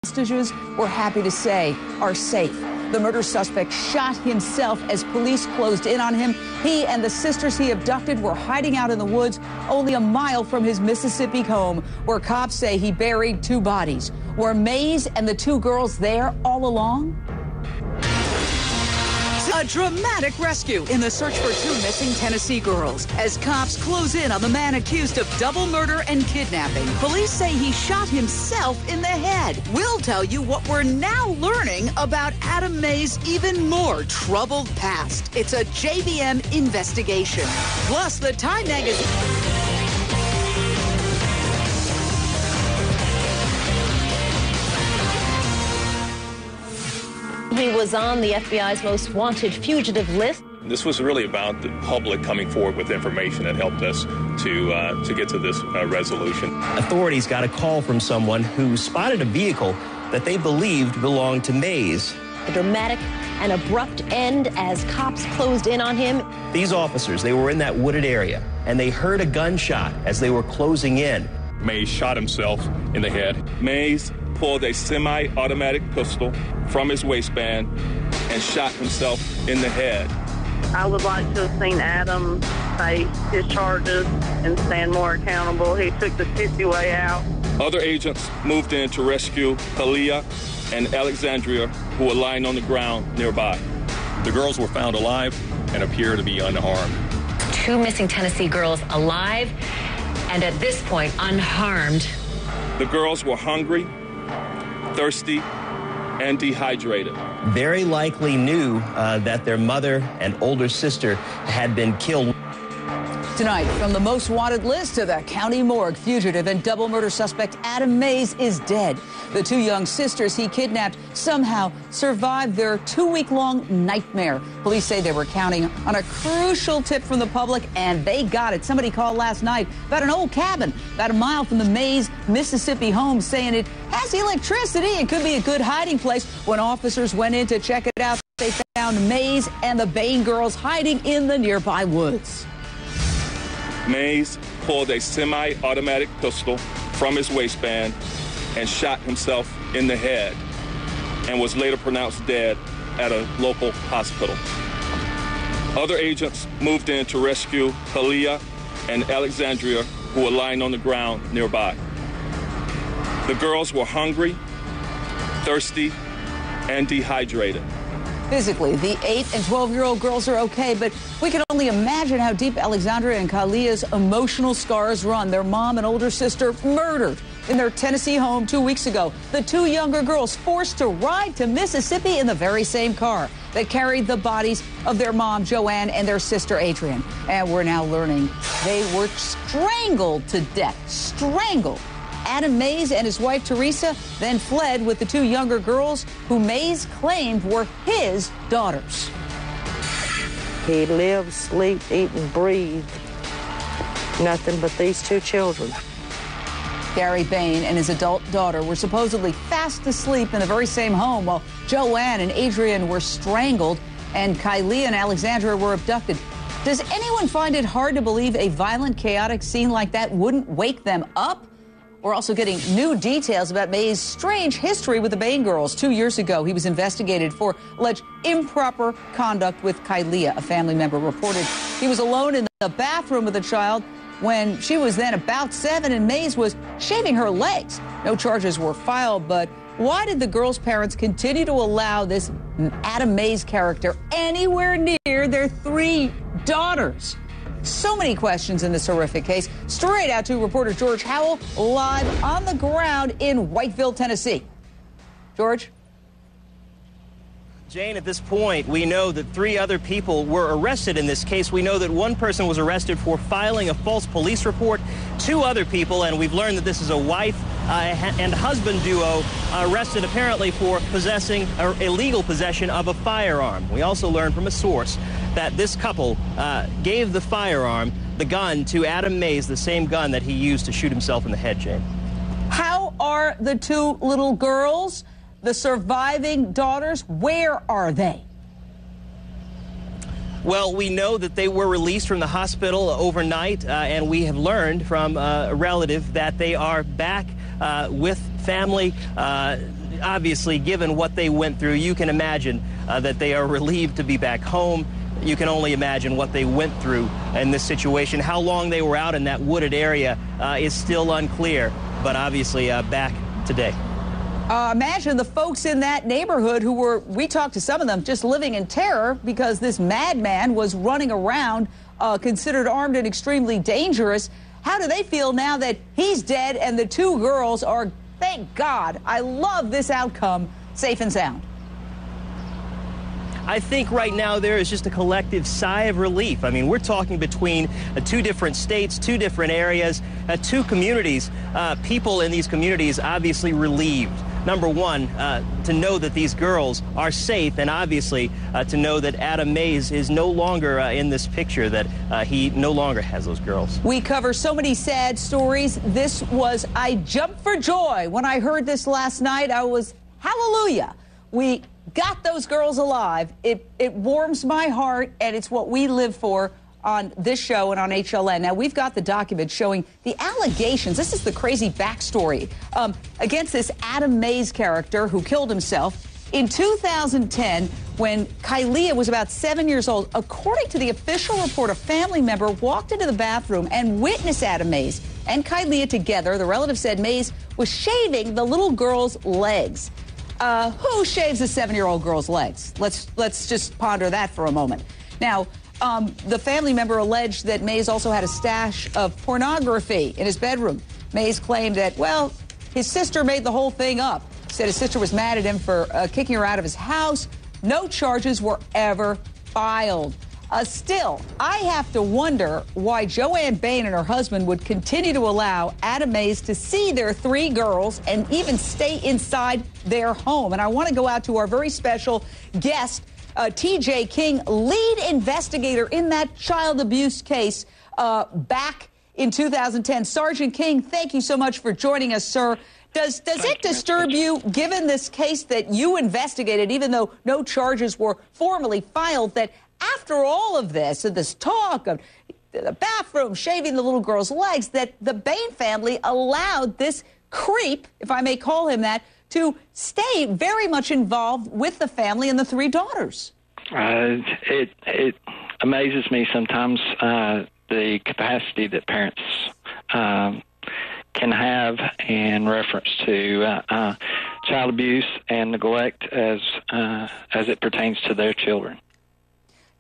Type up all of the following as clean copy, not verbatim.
Hostages, we're happy to say, are safe. The murder suspect shot himself as police closed in on him. He and the sisters he abducted were hiding out in the woods only a mile from his Mississippi home, where cops say he buried 2 bodies. Were Mays and the 2 girls there all along? A dramatic rescue in the search for 2 missing Tennessee girls as cops close in on the man accused of double murder and kidnapping. Police say he shot himself in the head. We'll tell you what we're now learning about Adam May's even more troubled past. It's a JVM investigation. Plus, the Time magazine. He was on the FBI's most wanted fugitive list. This was really about the public coming forward with information that helped us to get to this resolution. Authorities got a call from someone who spotted a vehicle that they believed belonged to Mays. A dramatic and abrupt end as cops closed in on him. These officers, they were in that wooded area, and they heard a gunshot as they were closing in. Mays shot himself in the head. Mays pulled a semi-automatic pistol from his waistband and shot himself in the head. I would like to have seen Adam face his charges and stand more accountable. He took the sissy way out. Other agents moved in to rescue Kalia and Alexandria, who were lying on the ground nearby. The girls were found alive and appear to be unharmed. 2 missing Tennessee girls alive and at this point unharmed. The girls were hungry, thirsty, and dehydrated. Very likely knew that their mother and older sister had been killed. Tonight, from the most wanted list to the county morgue, fugitive and double murder suspect Adam Mays is dead. The 2 young sisters he kidnapped somehow survived their 2-week-long nightmare. Police say they were counting on a crucial tip from the public, and they got it. Somebody called last night about an old cabin about a mile from the Mays, Mississippi home, saying it has electricity and could be a good hiding place. When officers went in to check it out, they found Mays and the Bain girls hiding in the nearby woods. Mays pulled a semi-automatic pistol from his waistband and shot himself in the head and was later pronounced dead at a local hospital. Other agents moved in to rescue Kalia and Alexandria, who were lying on the ground nearby. The girls were hungry, thirsty, and dehydrated. Physically, the 8- and 12-year-old girls are okay, but we can only imagine how deep Alexandria and Kalia's emotional scars run. Their mom and older sister murdered in their Tennessee home 2 weeks ago. The 2 younger girls forced to ride to Mississippi in the very same car that carried the bodies of their mom, Joanne, and their sister, Adrian. And we're now learning they were strangled to death. Strangled. Adam Mays and his wife, Teresa, then fled with the 2 younger girls who Mays claimed were his daughters. He lived, slept, eat, and breathed nothing but these 2 children. Gary Bain and his adult daughter were supposedly fast asleep in the very same home while Joanne and Adrian were strangled and Kylie and Alexandra were abducted. Does anyone find it hard to believe a violent, chaotic scene like that wouldn't wake them up? We're also getting new details about May's strange history with the Bain girls. 2 years ago, he was investigated for alleged improper conduct with Kylia. A family member reported he was alone in the bathroom with the child when she was then about 7 and Mays was shaving her legs. No charges were filed, but why did the girls' parents continue to allow this Adam Mays character anywhere near their 3 daughters? So many questions in this horrific case. Straight out to reporter George Howell, live on the ground in Whiteville, Tennessee. George? Jane, at this point, we know that 3 other people were arrested in this case. We know that 1 person was arrested for filing a false police report. 2 other people, and we've learned that this is a wife and husband duo, arrested apparently for possessing or illegal possession of a firearm. We also learned from a source that this couple gave the firearm, the gun, to Adam Mays, the same gun that he used to shoot himself in the head, Jane. How are the 2 little girls, the surviving daughters, where are they? Well, we know that they were released from the hospital overnight, and we have learned from a relative that they are back with family, obviously, given what they went through, you can imagine that they are relieved to be back home. You can only imagine what they went through in this situation. How long they were out in that wooded area is still unclear, but obviously back today. Imagine the folks in that neighborhood who were, we talked to some of them, just living in terror because this madman was running around, considered armed and extremely dangerous. How do they feel now that he's dead and the two girls are, thank God, I love this outcome, safe and sound? I think right now there is just a collective sigh of relief. I mean, we're talking between two different states, two different areas, two communities. People in these communities obviously relieved. Number one, to know that these girls are safe, and obviously to know that Adam Mays is no longer in this picture, that he no longer has those girls. We cover so many sad stories. This was, I jumped for joy. When I heard this last night, I was, hallelujah. We got those girls alive. It warms my heart, and it's what we live for on this show and on HLN. Now, we've got the document showing the allegations. This is the crazy backstory against this Adam Mays character who killed himself in 2010 when Kylia was about 7 years old. According to the official report, a family member walked into the bathroom and witnessed Adam Mays and Kylia together. The relative said Mays was shaving the little girl's legs. Who shaves a 7-year-old girl's legs? Let's just ponder that for a moment. Now, the family member alleged that Mays also had a stash of pornography in his bedroom. Mays claimed that, well, his sister made the whole thing up. Said his sister was mad at him for kicking her out of his house. No charges were ever filed. Still, I have to wonder why Joanne Bain and her husband would continue to allow Adam Mays to see their 3 girls and even stay inside their home. And I want to go out to our very special guest, T.J. King, lead investigator in that child abuse case back in 2010. Sergeant King, thank you so much for joining us, sir. Does it disturb you, given this case that you investigated, even though no charges were formally filed, that after all of this, and this talk of the bathroom, shaving the little girl's legs, that the Bain family allowed this creep, if I may call him that, to stay very much involved with the family and the 3 daughters? It amazes me sometimes the capacity that parents can have in reference to child abuse and neglect as it pertains to their children.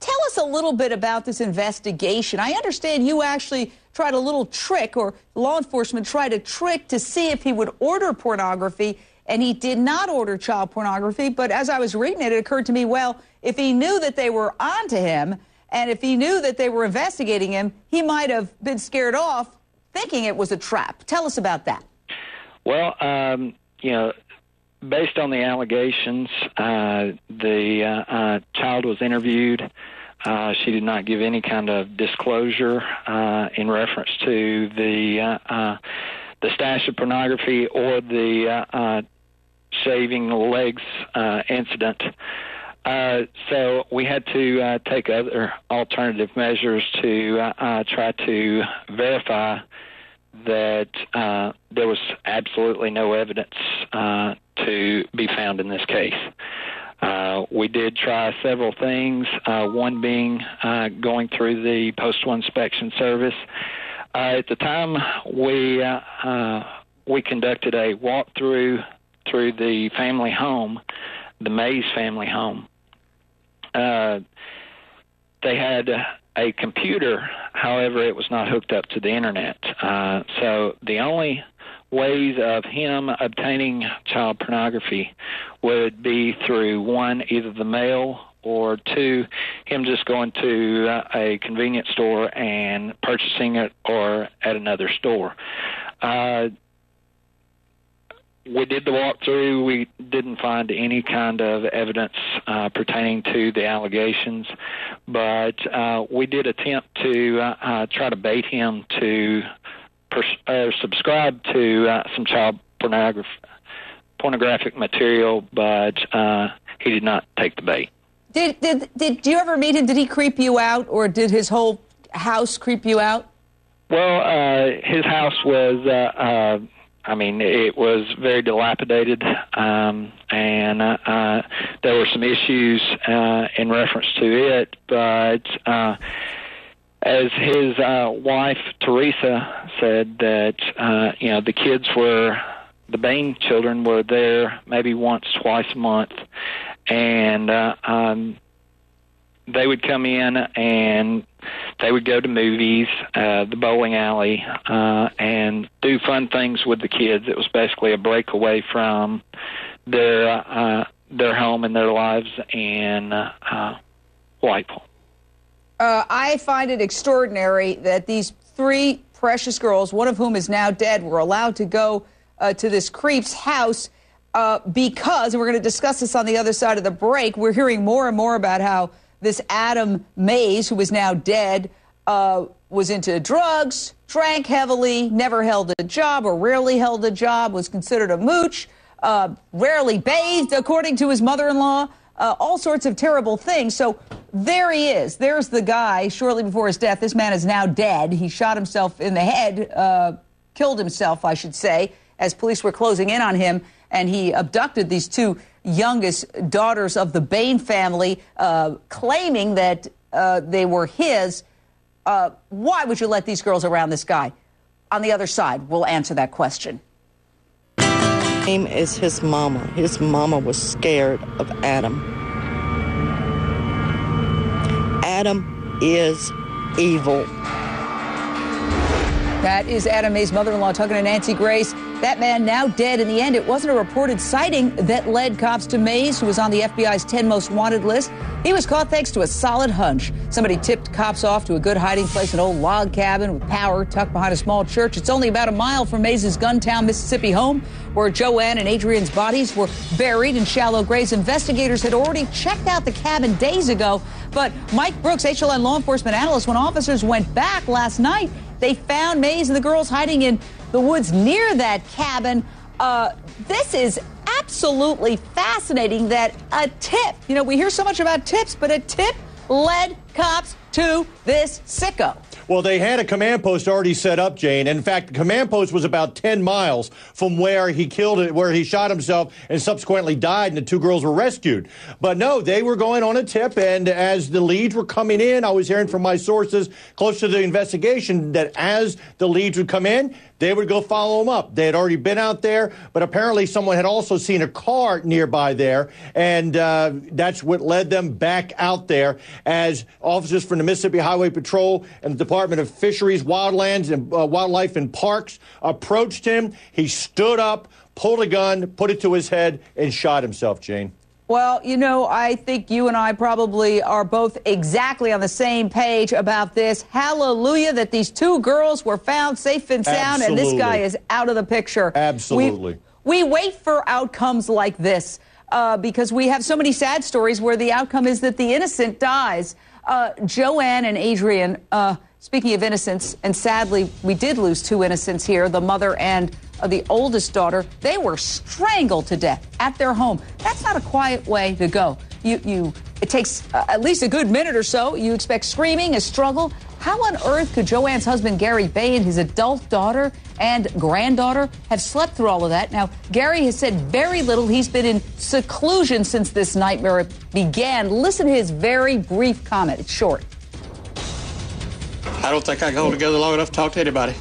Tell us a little bit about this investigation. I understand you actually tried a little trick, or law enforcement tried a trick to see if he would order pornography, and he did not order child pornography. But as I was reading it, it occurred to me, well, if he knew that they were onto him, and if he knew that they were investigating him, he might have been scared off thinking it was a trap. Tell us about that. Well, based on the allegations, the child was interviewed. She did not give any kind of disclosure in reference to the stash of pornography or the shaving the legs incident. So we had to take other alternative measures to try to verify that there was absolutely no evidence to be found in this case. We did try several things, one being going through the postal inspection service. At the time, we conducted a walkthrough through the family home, the Mays family home. They had a computer, however, it was not hooked up to the internet. So the only ways of him obtaining child pornography would be through, 1, either the mail, or 2, him just going to a convenience store and purchasing it, or at another store. We did the walkthrough. We didn't find any kind of evidence pertaining to the allegations, but we did attempt to try to bait him to subscribe to some child pornographic material, but he did not take the bait. Did you ever meet him? Did he creep you out, or did his whole house creep you out? Well, his house was I mean, it was very dilapidated, and there were some issues in reference to it, but as his wife, Teresa, said that, the Bain children were there maybe once, twice a month, and they would come in and they would go to movies, the bowling alley, and do fun things with the kids. It was basically a breakaway from their home and their lives in Whitehall. I find it extraordinary that these three precious girls, one of whom is now dead, were allowed to go to this creep's house because, and we're going to discuss this on the other side of the break, we're hearing more and more about how this Adam Mays, who is now dead, was into drugs, drank heavily, never held a job or rarely held a job, was considered a mooch, rarely bathed, according to his mother-in-law, all sorts of terrible things. So there he is. There's the guy shortly before his death. This man is now dead. He shot himself in the head, killed himself, I should say, as police were closing in on him, and he abducted these two youngest daughters of the Bain family, claiming that they were his. Why would you let these girls around this guy? On the other side, we'll answer that question. Name is his mama. His mama was scared of Adam. Adam is evil. That is Adam Mays' mother-in-law talking to Nancy Grace. That man now dead. In the end, it wasn't a reported sighting that led cops to Mays, who was on the FBI's 10 most wanted list. He was caught thanks to a solid hunch. Somebody tipped cops off to a good hiding place, an old log cabin with power tucked behind a small church. It's only about a mile from Mays' Guntown, Mississippi home, where Joanne and Adrian's bodies were buried in shallow graves. Investigators had already checked out the cabin days ago, but Mike Brooks, HLN law enforcement analyst, when officers went back last night, they found Mays and the girls hiding in the woods near that cabin. This is absolutely fascinating that a tip, we hear so much about tips, but a tip led cops to this sicko. Well, they had a command post already set up, Jane. In fact, the command post was about 10 miles from where he where he shot himself and subsequently died, and the two girls were rescued. But no, they were going on a tip, and as the leads were coming in, I was hearing from my sources close to the investigation that as the leads would come in, they would go follow them up. They had already been out there, but apparently someone had also seen a car nearby there, and that's what led them back out there as officers from the Mississippi Highway Patrol and the Department of Fisheries, Wildlands, and Wildlife and Parks approached him. He stood up, pulled a gun, put it to his head, and shot himself, Jane. Well, I think you and I probably are both exactly on the same page about this. Hallelujah that these two girls were found safe and sound, Absolutely. and this guy is out of the picture. Absolutely. We wait for outcomes like this because we have so many sad stories where the outcome is that the innocent dies. Joanne and Adrian, speaking of innocence, and sadly, we did lose two innocents here, the mother and the oldest daughter. They were strangled to death at their home. That's not a quiet way to go. It takes at least a good minute or so. You expect screaming, a struggle. How on earth could Joanne's husband, Gary Bain, his adult daughter and granddaughter have slept through all of that? Now, Gary has said very little. He's been in seclusion since this nightmare began. Listen to his very brief comment. It's short. I don't think I can hold together long enough to talk to anybody.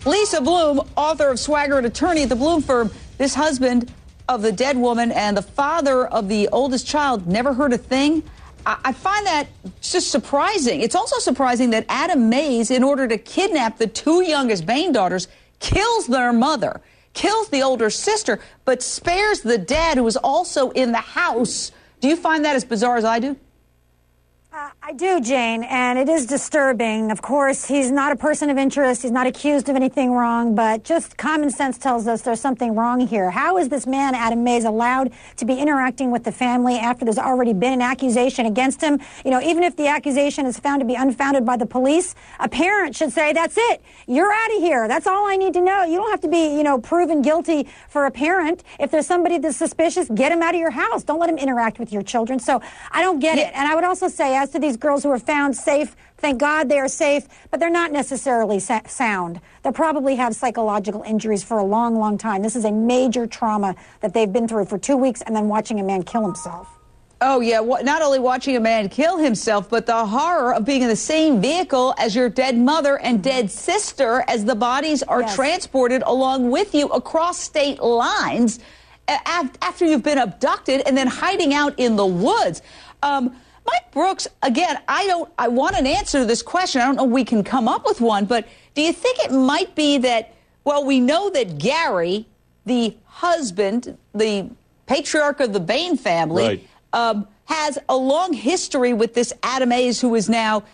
Lisa Bloom, author of Swagger and attorney at the Bloom firm, this husband of the dead woman and the father of the oldest child, never heard a thing. I find that just surprising. It's also surprising that Adam Mays, in order to kidnap the two youngest Bain daughters, kills their mother, kills the older sister, but spares the dad who was also in the house. Do you find that as bizarre as I do? I do, Jane, and it is disturbing. Of course, he's not a person of interest. He's not accused of anything wrong, but just common sense tells us there's something wrong here. How is this man, Adam Mays, allowed to be interacting with the family after there's already been an accusation against him? Even if the accusation is found to be unfounded by the police, a parent should say, that's it. You're out of here. That's all I need to know. You don't have to be, proven guilty for a parent. If there's somebody that's suspicious, get him out of your house. Don't let him interact with your children. So I don't get it. And I would also say, as to these girls who were found safe. Thank God they are safe, but they're not necessarily sound. They probably have psychological injuries for a long, long time. This is a major trauma that they've been through for 2 weeks and then watching a man kill himself. Oh, yeah. Not only watching a man kill himself, but the horror of being in the same vehicle as your dead mother and dead sister as the bodies are transported along with you across state lines after you've been abducted and then hiding out in the woods. Mike Brooks, again, I want an answer to this question. I don't know if we can come up with one, but do you think it might be that, well, we know that Gary, the husband, the patriarch of the Bain family, has a long history with this Adam Mays, who is now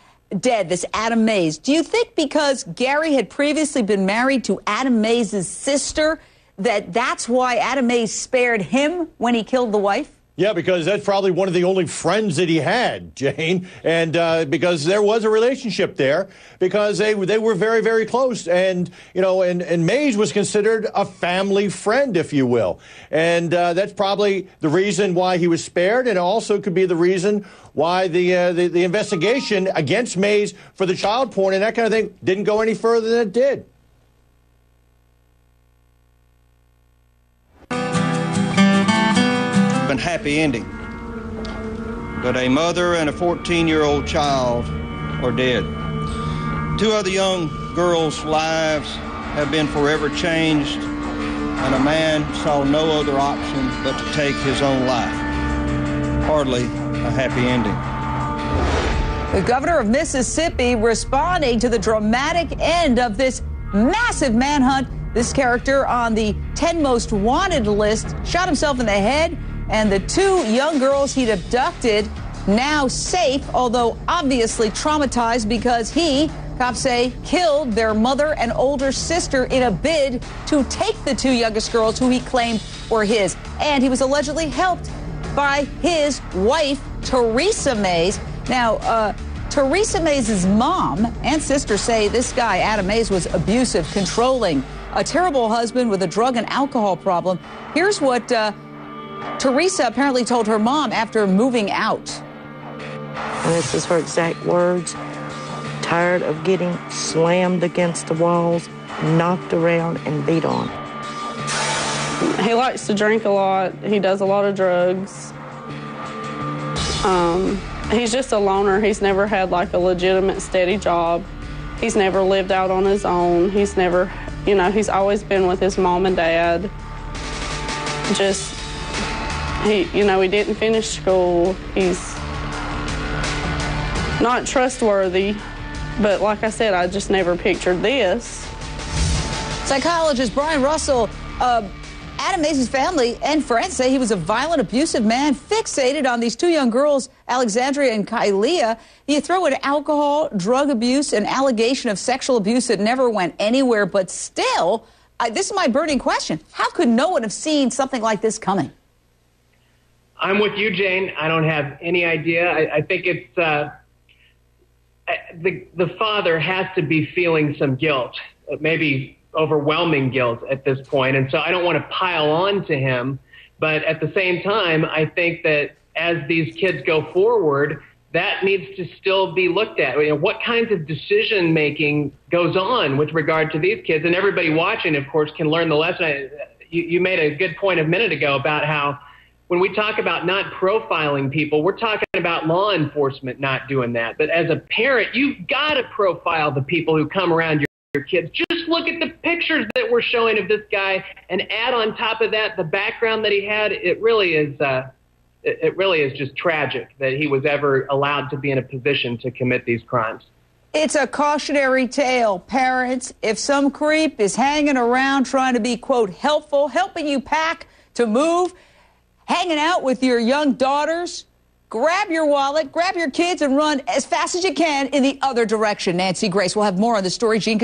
dead, this Adam Mays. Do you think because Gary had previously been married to Adam Mays' sister, that's why Adam Mays spared him when he killed the wife? Yeah, because that's probably one of the only friends that he had, Jane, and because there was a relationship there, because they were very, very close, and you know, and Mays was considered a family friend, if you will, and that's probably the reason why he was spared, and also could be the reason why the investigation against Mays for the child porn and that kind of thing didn't go any further than it did. And happy ending, but a mother and a 14-year-old child are dead. 2 other young girls' lives have been forever changed, and a man saw no other option but to take his own life. Hardly a happy ending. The governor of Mississippi responding to the dramatic end of this massive manhunt. This character on the 10 most wanted list shot himself in the head, and the 2 young girls he'd abducted now safe, although obviously traumatized because he, cops say, killed their mother and older sister in a bid to take the 2 youngest girls who he claimed were his. And he was allegedly helped by his wife, Teresa Mays. Now, Teresa Mays' mom and sister say this guy, Adam Mays, was abusive, controlling, a terrible husband with a drug and alcohol problem. Here's what Teresa apparently told her mom after moving out. And this is her exact words: tired of getting slammed against the walls, knocked around, and beat on. He likes to drink a lot. He does a lot of drugs. He's just a loner. He's never had like a legitimate, steady job. He's never lived out on his own. He's never, you know, he's always been with his mom and dad. He didn't finish school. He's not trustworthy. But like I said, I just never pictured this. Psychologist Brian Russell, Adam Mays' family and friends say he was a violent, abusive man fixated on these 2 young girls, Alexandria and Kailea. You throw in alcohol, drug abuse, an allegation of sexual abuse that never went anywhere, but still, this is my burning question. How could no one have seen something like this coming? I'm with you, Jane. I don't have any idea. I think it's the father has to be feeling some guilt, maybe overwhelming guilt at this point. And so I don't want to pile on to him. But at the same time, I think that as these kids go forward, that needs to still be looked at. You know, what kinds of decision making goes on with regard to these kids? And everybody watching, of course, can learn the lesson. You made a good point a minute ago about how when we talk about not profiling people, we're talking about law enforcement not doing that. But as a parent, you've got to profile the people who come around your kids. Just look at the pictures that we're showing of this guy and add on top of that the background that he had. It really is just tragic that he was ever allowed to be in a position to commit these crimes. It's a cautionary tale. Parents, if some creep is hanging around trying to be, quote, helpful, helping you pack to move, hanging out with your young daughters, grab your wallet, grab your kids, and run as fast as you can in the other direction. Nancy Grace will have more on the story. Gene